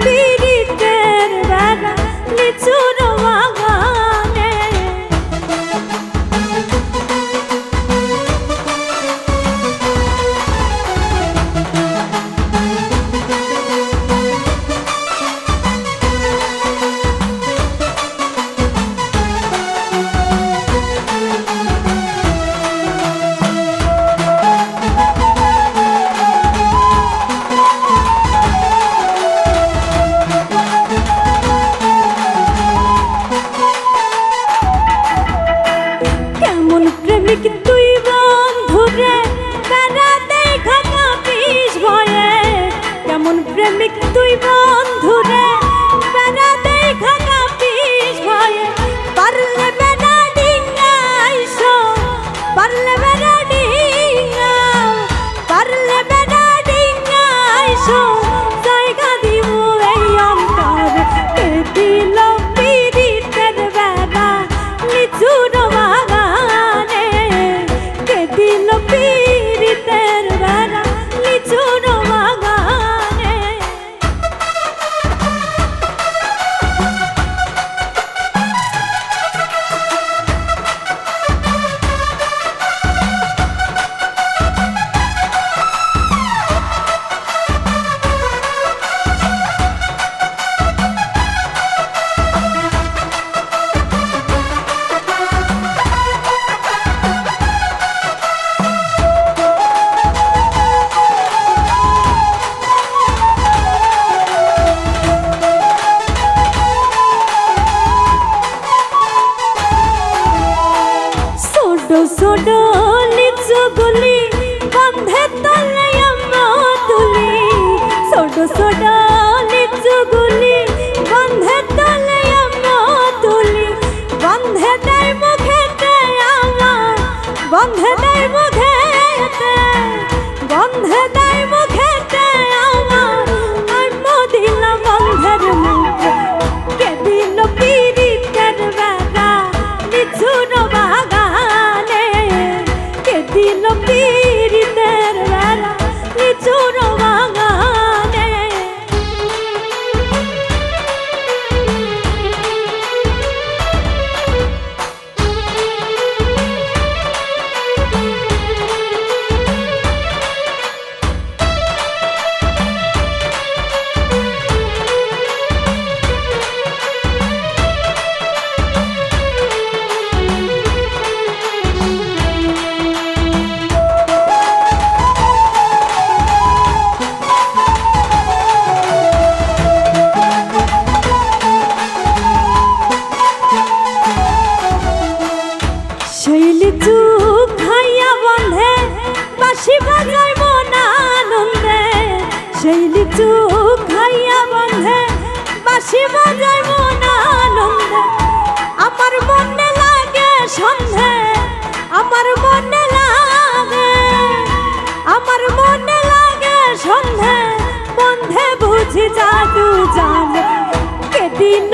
পীড়িতের বেড়া লিচুর বাগানে। প্রেমিক তুই বন্ধুরে বেড়াতে খাকা পিস ভয়ে, কেমন প্রেমিক তুই বন্ধুরে বেড়াতে খাকা পিস ভয়ে। পারলে বেড়া ডিঙ্গাইছো, পারলে বেড়া ডিঙ্গাও, পারলে বেড়া ডিঙ্গাইছো, জায়গা দিব এই অন্তর। কে দিল পীড়িতের বেড়া লিচুর বাগানে, কে দিল পীড়িতের বেড়া লিচুর বাগানে। ছোটো লিচুগুলি গন্ধে তলে আমরা তুলি, ছোটো ছোটো লিচুগুলি গন্ধে তলে আমরা তুলি। গন্ধে দেয় মুখেতে আমার, গন্ধে দেয় মুখেতে, গন্ধে দেয় মুখেতে আমার, আমি দিলাম গন্ধের মুখে। কে দিল পীড়িতের বেড়া লিচুর বাগানে, কে দিল পীড়িতের বেড়া লিচুর বাগানে। সেই লিচু খাইয়া বন্ধে বাঁশি বাজাই মন আনন্দে, সেই লিচু খাইয়া বন্ধে বাঁশি বাজাই মন আনন্দে। আমার মনে লাগে সন্ধে, আমার মনে লাগে, আমার মনে লাগে সন্ধে, বন্ধে বুঝি জাদু জানে। কে দিল